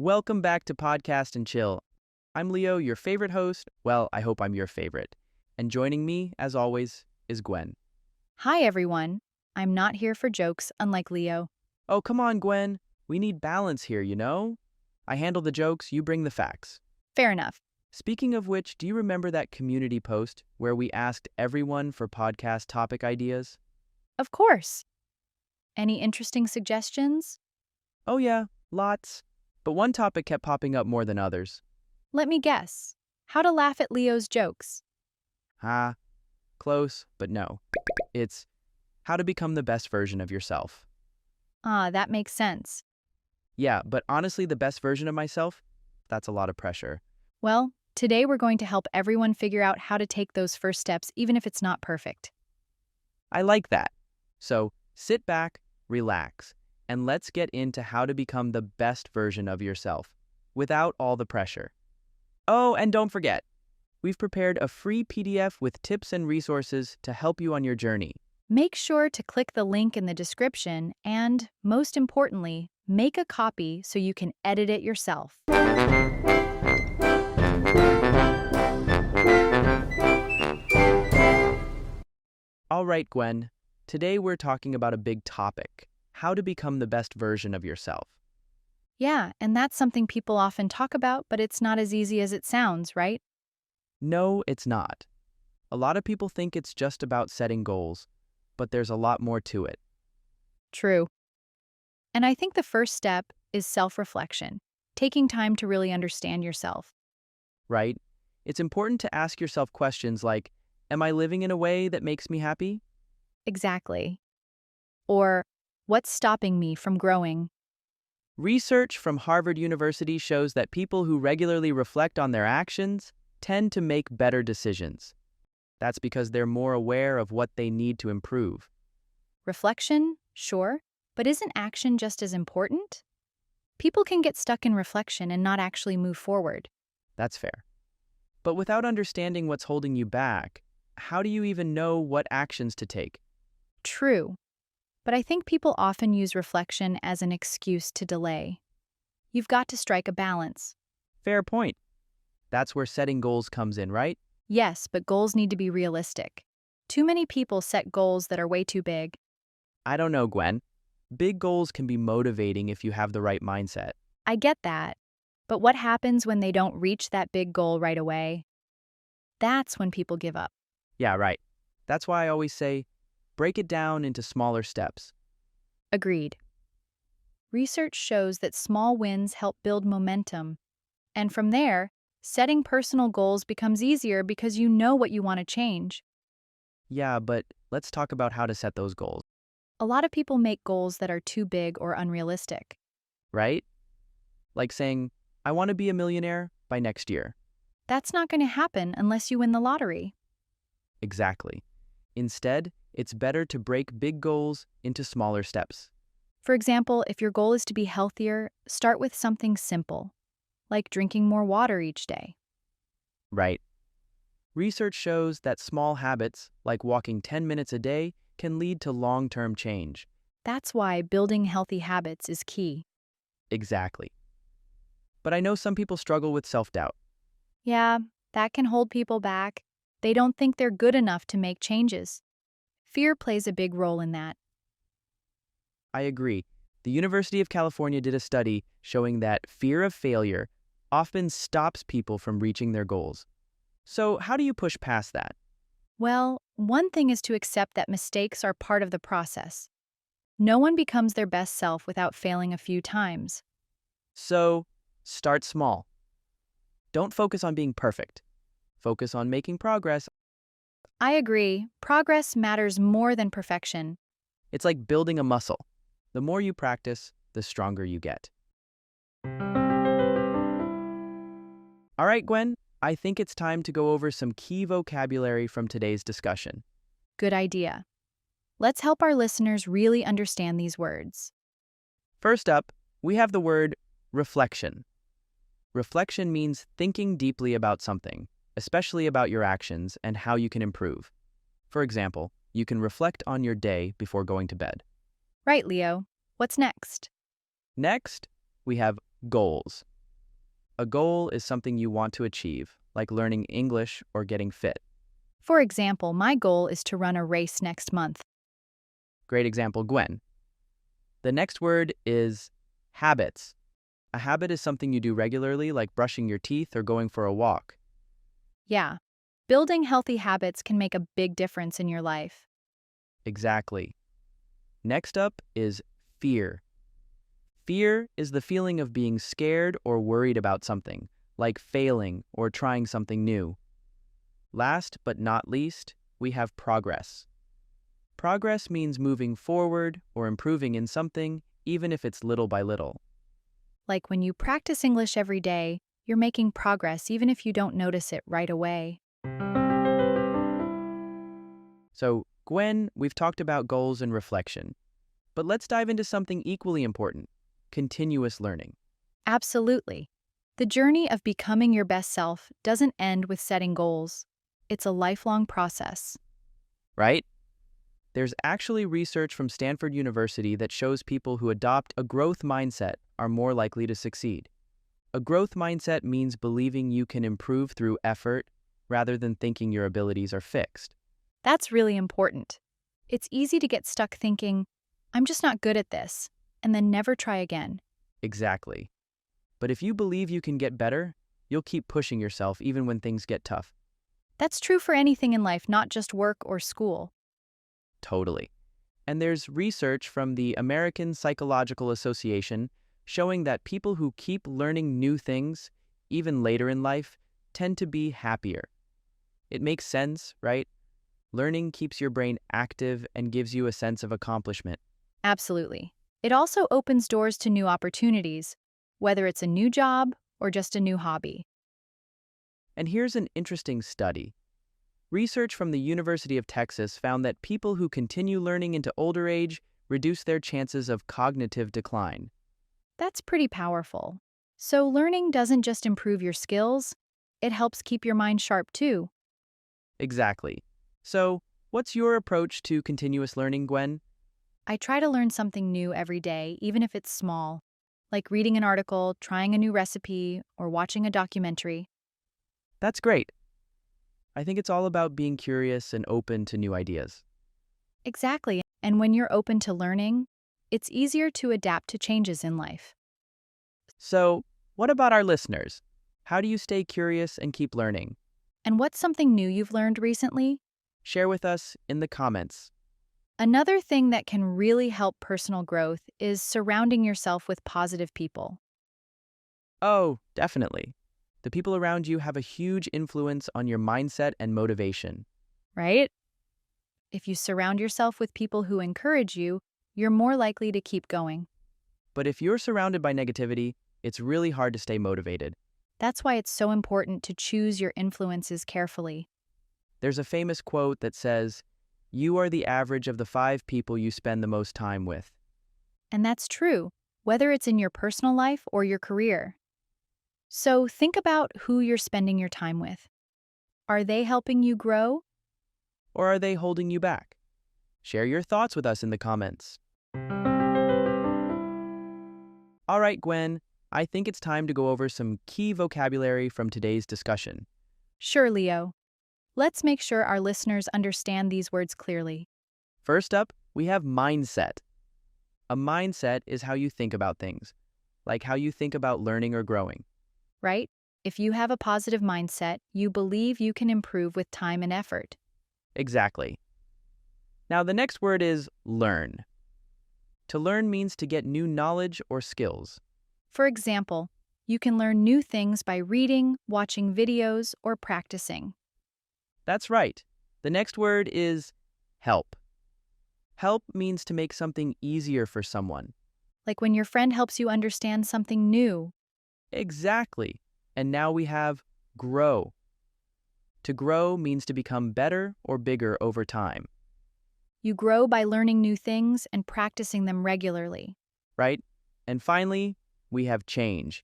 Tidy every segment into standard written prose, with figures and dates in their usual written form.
Welcome back to Podcast and Chill. I'm Leo, your favorite host. Well, I hope I'm your favorite. And joining me, as always, is Gwen. Hi, everyone. I'm not here for jokes, unlike Leo. Oh, come on, Gwen. We need balance here, you know? I handle the jokes, you bring the facts. Fair enough. Speaking of which, do you remember that community post where we asked everyone for podcast topic ideas? Of course. Any interesting suggestions? Oh, yeah, lots. But one topic kept popping up more than others. Let me guess. How to laugh at Leo's jokes. Ah, close, but no. It's how to become the best version of yourself. Ah, that makes sense. Yeah, but honestly, the best version of myself? That's a lot of pressure. Well, today we're going to help everyone figure out how to take those first steps, even if it's not perfect. I like that. So sit back, relax, and let's get into how to become the best version of yourself without all the pressure. Oh, and don't forget, we've prepared a free PDF with tips and resources to help you on your journey. Make sure to click the link in the description and, most importantly, make a copy so you can edit it yourself. All right, Gwen, today we're talking about a big topic, how to become the best version of yourself. Yeah, and that's something people often talk about, but it's not as easy as it sounds, right? No, it's not. A lot of people think it's just about setting goals, but there's a lot more to it, True. And I think the first step is self-reflection, taking time to really understand yourself. right? It's important to ask yourself questions like, am I living in a way that makes me happy? Exactly. Or, what's stopping me from growing? Research from Harvard University shows that people who regularly reflect on their actions tend to make better decisions. That's because they're more aware of what they need to improve. Reflection, sure, but isn't action just as important? People can get stuck in reflection and not actually move forward. That's fair. But without understanding what's holding you back, how do you even know what actions to take? True. But I think people often use reflection as an excuse to delay. You've got to strike a balance. Fair point. That's where setting goals comes in, right? Yes, but goals need to be realistic. Too many people set goals that are way too big. I don't know, Gwen. Big goals can be motivating if you have the right mindset. I get that. But what happens when they don't reach that big goal right away? That's when people give up. Yeah, right. That's why I always say, break it down into smaller steps. Agreed. Research shows that small wins help build momentum. And from there, setting personal goals becomes easier because you know what you want to change. Yeah, but let's talk about how to set those goals, A lot of people make goals that are too big or unrealistic. right? Like saying, I want to be a millionaire by next year. That's not going to happen unless you win the lottery. Exactly. Instead, it's better to break big goals into smaller steps. For example, if your goal is to be healthier, start with something simple, like drinking more water each day. Right. Research shows that small habits, like walking 10 minutes a day, can lead to long-term change. That's why building healthy habits is key. Exactly. But I know some people struggle with self-doubt. Yeah, that can hold people back. They don't think they're good enough to make changes. Fear plays a big role in that. I agree. The University of California did a study showing that fear of failure often stops people from reaching their goals. So, how do you push past that? Well, one thing is to accept that mistakes are part of the process. No one becomes their best self without failing a few times. So, start small. Don't focus on being perfect. Focus on making progress. I agree, progress matters more than perfection. It's like building a muscle. The more you practice, the stronger you get. All right, Gwen, I think it's time to go over some key vocabulary from today's discussion. Good idea. Let's help our listeners really understand these words. First up, we have the word reflection. Reflection means thinking deeply about something, especially about your actions and how you can improve. For example, you can reflect on your day before going to bed. Right, Leo. What's next? Next, we have goals. A goal is something you want to achieve, like learning English or getting fit. For example, my goal is to run a race next month. Great example, Gwen. The next word is habits. A habit is something you do regularly, like brushing your teeth or going for a walk. Yeah, building healthy habits can make a big difference in your life. Exactly. Next up is fear. Fear is the feeling of being scared or worried about something, like failing or trying something new. Last but not least, we have progress. Progress means moving forward or improving in something, even if it's little by little. Like when you practice English every day, you're making progress even if you don't notice it right away. So, Gwen, we've talked about goals and reflection. But let's dive into something equally important: continuous learning, Absolutely. The journey of becoming your best self doesn't end with setting goals. It's a lifelong process. right? There's actually research from Stanford University that shows people who adopt a growth mindset are more likely to succeed. A growth mindset means believing you can improve through effort rather than thinking your abilities are fixed. That's really important. It's easy to get stuck thinking, I'm just not good at this, and then never try again. Exactly. But if you believe you can get better, you'll keep pushing yourself even when things get tough. That's true for anything in life, not just work or school. Totally. And there's research from the American Psychological Association showing that people who keep learning new things, even later in life, tend to be happier. It makes sense, right? Learning keeps your brain active and gives you a sense of accomplishment. Absolutely. It also opens doors to new opportunities, whether it's a new job or just a new hobby. And here's an interesting study. Research from the University of Texas found that people who continue learning into older age reduce their chances of cognitive decline. That's pretty powerful. So, learning doesn't just improve your skills, it helps keep your mind sharp too. Exactly. So, what's your approach to continuous learning, Gwen? I try to learn something new every day, even if it's small, like reading an article, trying a new recipe, or watching a documentary. That's great. I think it's all about being curious and open to new ideas. Exactly. And when you're open to learning, it's easier to adapt to changes in life. So, what about our listeners? How do you stay curious and keep learning? And what's something new you've learned recently? Share with us in the comments. Another thing that can really help personal growth is surrounding yourself with positive people, Oh, definitely. The people around you have a huge influence on your mindset and motivation. right? If you surround yourself with people who encourage you, you're more likely to keep going. But if you're surrounded by negativity, it's really hard to stay motivated. That's why it's so important to choose your influences carefully. There's a famous quote that says, "You are the average of the 5 people you spend the most time with." And that's true, whether it's in your personal life or your career. So think about who you're spending your time with. Are they helping you grow? Or are they holding you back? Share your thoughts with us in the comments. All right, Gwen, I think it's time to go over some key vocabulary from today's discussion. Sure, Leo. Let's make sure our listeners understand these words clearly, First up, we have mindset. A mindset is how you think about things, like how you think about learning or growing. right? If you have a positive mindset, you believe you can improve with time and effort. Exactly. Now, the next word is learn. To learn means to get new knowledge or skills. For example, you can learn new things by reading, watching videos, or practicing. That's right. The next word is help. Help means to make something easier for someone. Like when your friend helps you understand something new. Exactly. And now we have grow. To grow means to become better or bigger over time, You grow by learning new things and practicing them regularly. right? And finally, we have change.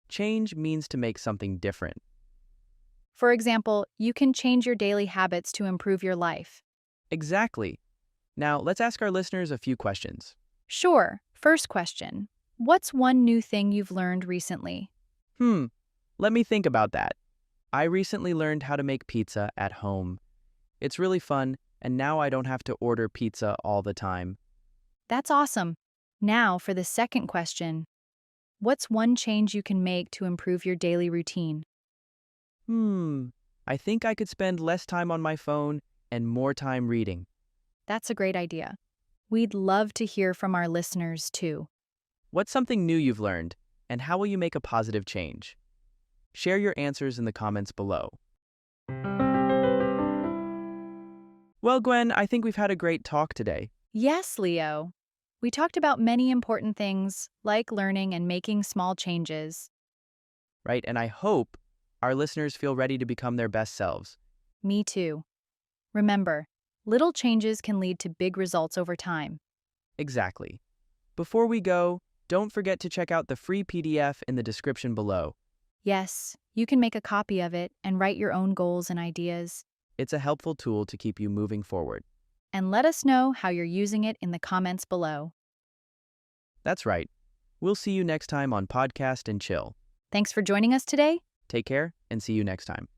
Change means to make something different. For example, you can change your daily habits to improve your life. Exactly. Now, let's ask our listeners a few questions. Sure, first question. What's one new thing you've learned recently? Hmm, let me think about that. I recently learned how to make pizza at home. It's really fun, and now I don't have to order pizza all the time. That's awesome. Now for the second question. What's one change you can make to improve your daily routine? Hmm, I think I could spend less time on my phone and more time reading. That's a great idea. We'd love to hear from our listeners too. What's something new you've learned, and how will you make a positive change? Share your answers in the comments below. Well, Gwen, I think we've had a great talk today, Yes, Leo. We talked about many important things, like learning and making small changes. right? And I hope our listeners feel ready to become their best selves. Me too. Remember, little changes can lead to big results over time. Exactly. Before we go, don't forget to check out the free PDF in the description below. Yes, you can make a copy of it and write your own goals and ideas. It's a helpful tool to keep you moving forward. And let us know how you're using it in the comments below. That's right. We'll see you next time on Podcast and Chill. Thanks for joining us today. Take care and see you next time.